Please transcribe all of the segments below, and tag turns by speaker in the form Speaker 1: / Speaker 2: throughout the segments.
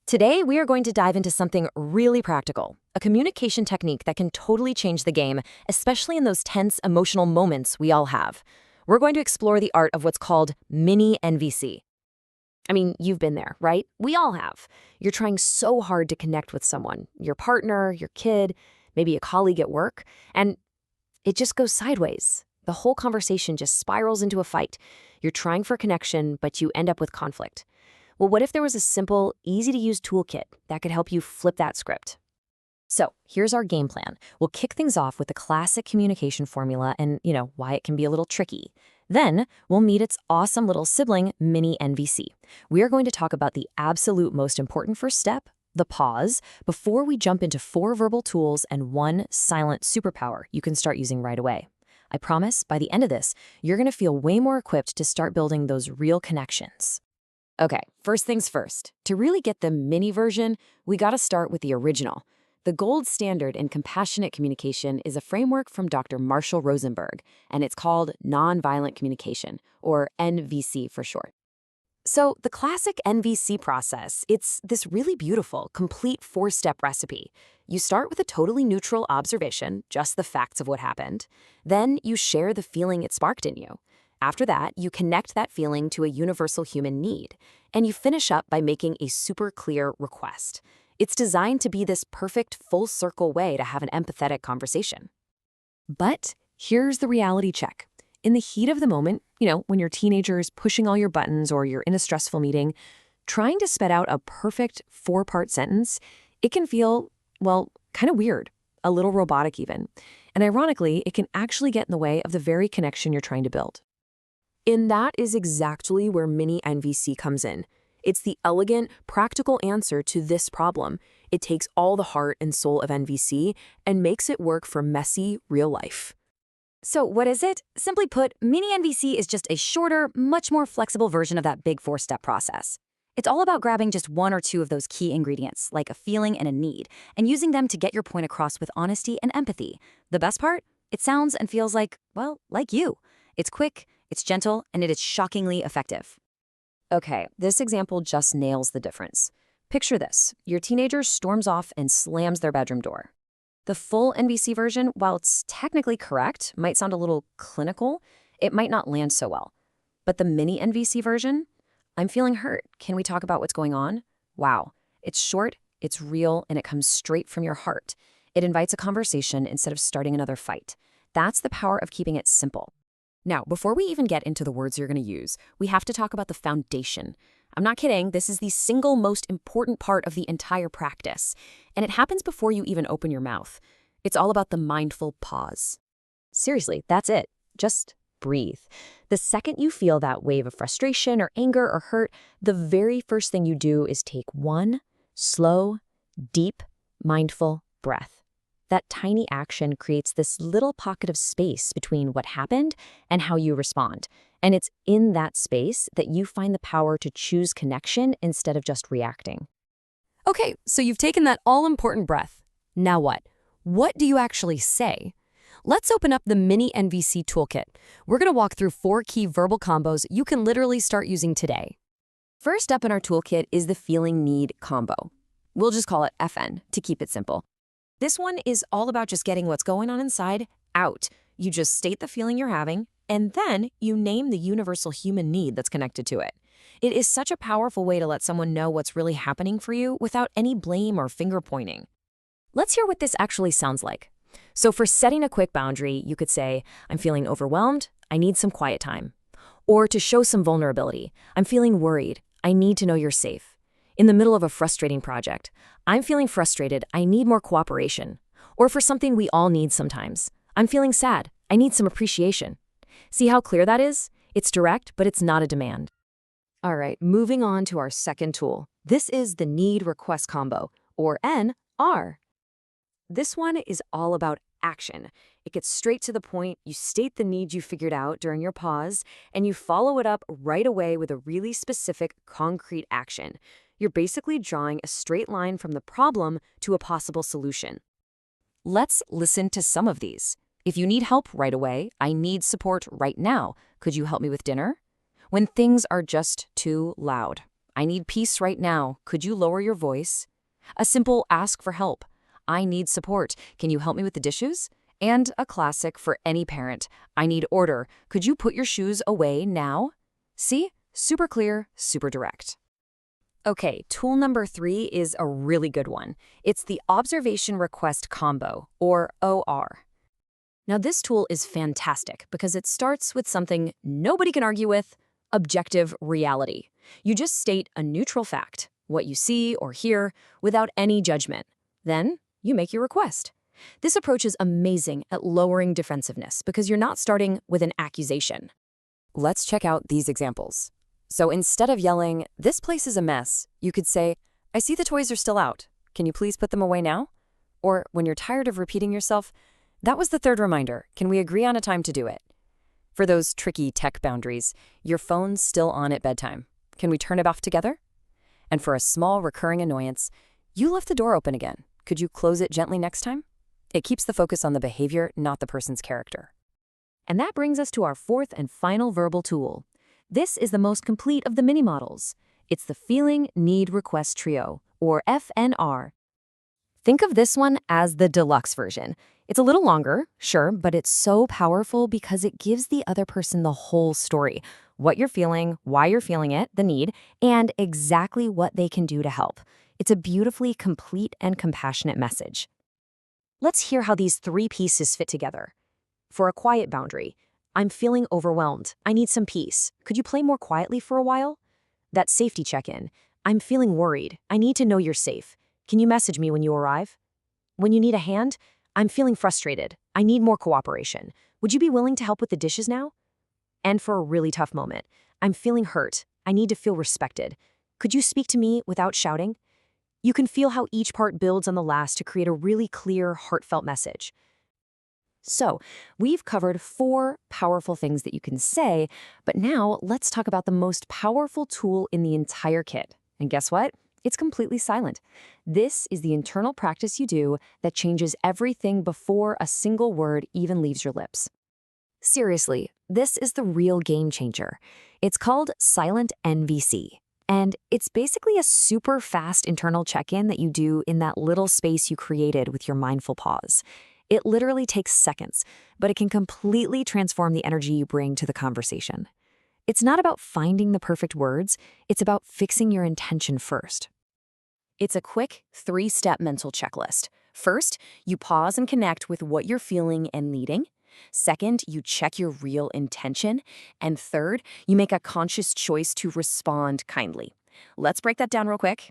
Speaker 1: Today, we are going to dive into something really practical, a communication technique that can totally change the game, especially in those tense, emotional moments we all have. We're going to explore the art of what's called Mini NVC. I mean, you've been there, right? We all have. You're trying so hard to connect with someone, your partner, your kid, maybe a colleague at work, and it just goes sideways. The whole conversation just spirals into a fight. You're trying for connection, but you end up with conflict. Well, what if there was a simple, easy-to-use toolkit that could help you flip that script? So here's our game plan. We'll kick things off with the classic communication formula and, why it can be a little tricky. Then we'll meet its awesome little sibling, Mini NVC. We are going to talk about the absolute most important first step, the pause, before we jump into 4 verbal tools and 1 silent superpower you can start using right away. I promise, by the end of this, you're going to feel way more equipped to start building those real connections. Okay, first things first. To really get the mini version, we gotta start with the original. The gold standard in compassionate communication is a framework from Dr. Marshall Rosenberg, and it's called Nonviolent Communication, or NVC for short. So the classic NVC process, it's this really beautiful, complete 4-step recipe. You start with a totally neutral observation, just the facts of what happened. Then you share the feeling it sparked in you. After that, you connect that feeling to a universal human need, and you finish up by making a super clear request. It's designed to be this perfect full-circle way to have an empathetic conversation. But here's the reality check. In the heat of the moment, when your teenager is pushing all your buttons or you're in a stressful meeting, trying to spit out a perfect 4-part sentence, it can feel, kind of weird, a little robotic even. And ironically, it can actually get in the way of the very connection you're trying to build. And that is exactly where Mini NVC comes in. It's the elegant, practical answer to this problem. It takes all the heart and soul of NVC and makes it work for messy, real life.
Speaker 2: So what is it? Simply put, Mini NVC is just a shorter, much more flexible version of that big 4-step process. It's all about grabbing just 1 or 2 of those key ingredients, like a feeling and a need, and using them to get your point across with honesty and empathy. The best part? It sounds and feels like you. It's quick, it's gentle, and it is shockingly effective.
Speaker 1: Okay, this example just nails the difference. Picture this. Your teenager storms off and slams their bedroom door. The full NVC version, while it's technically correct, might sound a little clinical. It might not land so well. But the Mini NVC version? I'm feeling hurt. Can we talk about what's going on? Wow. It's short, it's real, and it comes straight from your heart. It invites a conversation instead of starting another fight. That's the power of keeping it simple. Now, before we even get into the words you're going to use, we have to talk about the foundation. I'm not kidding, this is the single most important part of the entire practice, and it happens before you even open your mouth. It's all about the mindful pause. Seriously, that's it. Just breathe. The second you feel that wave of frustration or anger or hurt, the very first thing you do is take 1 slow, deep, mindful breath. That tiny action creates this little pocket of space between what happened and how you respond. And it's in that space that you find the power to choose connection instead of just reacting.
Speaker 2: Okay, so you've taken that all-important breath. Now what? What do you actually say? Let's open up the Mini NVC toolkit. We're going to walk through 4 key verbal combos you can literally start using today.
Speaker 1: First up in our toolkit is the feeling need combo. We'll just call it FN to keep it simple. This one is all about just getting what's going on inside out. You just state the feeling you're having, and then you name the universal human need that's connected to it. It is such a powerful way to let someone know what's really happening for you without any blame or finger pointing. Let's hear what this actually sounds like. So for setting a quick boundary, you could say, I'm feeling overwhelmed, I need some quiet time. Or to show some vulnerability, I'm feeling worried, I need to know you're safe. In the middle of a frustrating project, I'm feeling frustrated, I need more cooperation. Or for something we all need sometimes, I'm feeling sad, I need some appreciation. See how clear that is? It's direct, but it's not a demand. All right, moving on to our second tool. This is the need request combo, or NR. This one is all about action. It gets straight to the point, you state the need you figured out during your pause, and you follow it up right away with a really specific, concrete action. You're basically drawing a straight line from the problem to a possible solution. Let's listen to some of these. If you need help right away, I need support right now. Could you help me with dinner? When things are just too loud, I need peace right now. Could you lower your voice? A simple ask for help. I need support. Can you help me with the dishes? And a classic for any parent. I need order. Could you put your shoes away now? See? Super clear, super direct. Okay, tool number 3 is a really good one. It's the Observation Request Combo, or OR. Now, this tool is fantastic because it starts with something nobody can argue with: objective reality. You just state a neutral fact, what you see or hear, without any judgment. Then, you make your request. This approach is amazing at lowering defensiveness because you're not starting with an accusation. Let's check out these examples. So instead of yelling, "This place is a mess," you could say, "I see the toys are still out. Can you please put them away now?" Or when you're tired of repeating yourself, "That was the third reminder. Can we agree on a time to do it?" For those tricky tech boundaries, your phone's still on at bedtime. Can we turn it off together? And for a small recurring annoyance, you left the door open again. Could you close it gently next time? It keeps the focus on the behavior, not the person's character. And that brings us to our fourth and final verbal tool. This is the most complete of the mini models. It's the Feeling Need Request Trio, or FNR. Think of this one as the deluxe version. It's a little longer, sure, but it's so powerful because it gives the other person the whole story: what you're feeling, why you're feeling it, the need, and exactly what they can do to help. It's a beautifully complete and compassionate message. Let's hear how these 3 pieces fit together. For a quiet boundary, I'm feeling overwhelmed. I need some peace. Could you play more quietly for a while? That safety check-in. I'm feeling worried. I need to know you're safe. Can you message me when you arrive? When you need a hand, I'm feeling frustrated. I need more cooperation. Would you be willing to help with the dishes now? And for a really tough moment, I'm feeling hurt. I need to feel respected. Could you speak to me without shouting? You can feel how each part builds on the last to create a really clear, heartfelt message. So, we've covered 4 powerful things that you can say, but now let's talk about the most powerful tool in the entire kit. And guess what? It's completely silent. This is the internal practice you do that changes everything before a single word even leaves your lips. Seriously, this is the real game changer. It's called Silent NVC. And it's basically a super fast internal check-in that you do in that little space you created with your mindful pause. It literally takes seconds, but it can completely transform the energy you bring to the conversation. It's not about finding the perfect words, it's about fixing your intention first. It's a quick 3-step mental checklist. First, you pause and connect with what you're feeling and needing. Second, you check your real intention. And third, you make a conscious choice to respond kindly. Let's break that down real quick.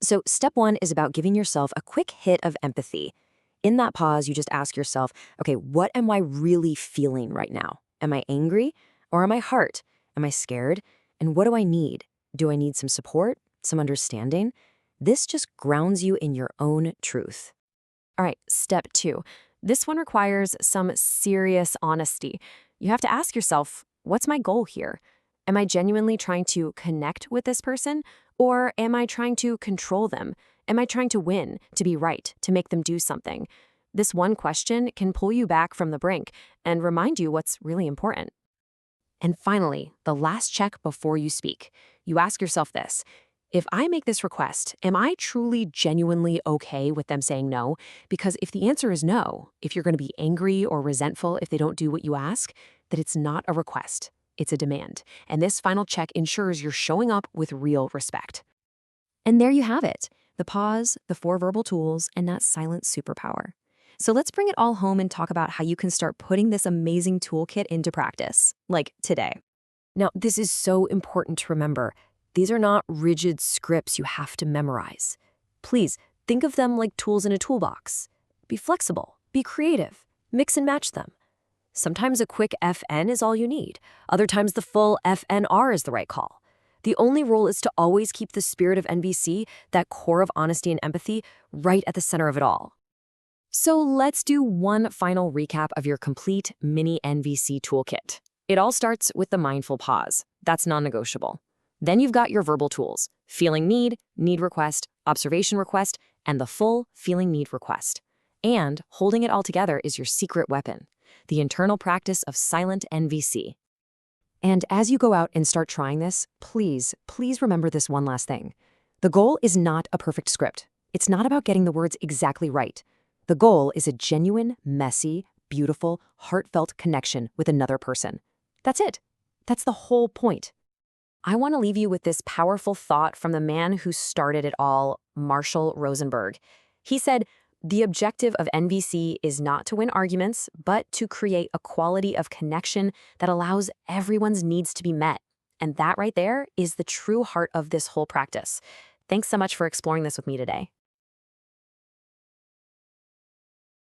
Speaker 1: So step 1 is about giving yourself a quick hit of empathy. In that pause, you just ask yourself, okay, what am I really feeling right now? Am I angry or am I hurt? Am I scared? And what do I need? Do I need some support, some understanding? This just grounds you in your own truth. All right, step 2. This one requires some serious honesty. You have to ask yourself, what's my goal here? Am I genuinely trying to connect with this person? Or am I trying to control them? Am I trying to win, to be right, to make them do something? This one question can pull you back from the brink and remind you what's really important. And finally, the last check before you speak. You ask yourself this: if I make this request, am I truly genuinely okay with them saying no? Because if the answer is no, if you're going to be angry or resentful if they don't do what you ask, that it's not a request, it's a demand. And this final check ensures you're showing up with real respect. And there you have it: the pause, the 4 verbal tools, and that silent superpower. So let's bring it all home and talk about how you can start putting this amazing toolkit into practice, like today. Now, this is so important to remember. These are not rigid scripts you have to memorize. Please think of them like tools in a toolbox. Be flexible, be creative, mix and match them. Sometimes a quick FN is all you need. Other times the full FNR is the right call. The only rule is to always keep the spirit of NVC, that core of honesty and empathy, right at the center of it all. So let's do one final recap of your complete Mini NVC toolkit. It all starts with the mindful pause. That's non-negotiable. Then you've got your verbal tools: feeling need, need request, observation request, and the full feeling need request. And holding it all together is your secret weapon: the internal practice of silent NVC.
Speaker 2: And as you go out and start trying this, please remember this one last thing. The goal is not a perfect script. It's not about getting the words exactly right. The goal is a genuine, messy, beautiful, heartfelt connection with another person. That's it. That's the whole point. I want to leave you with this powerful thought from the man who started it all, Marshall Rosenberg. He said, "The objective of NVC is not to win arguments, but to create a quality of connection that allows everyone's needs to be met." And that right there is the true heart of this whole practice. Thanks so much for exploring this with me today.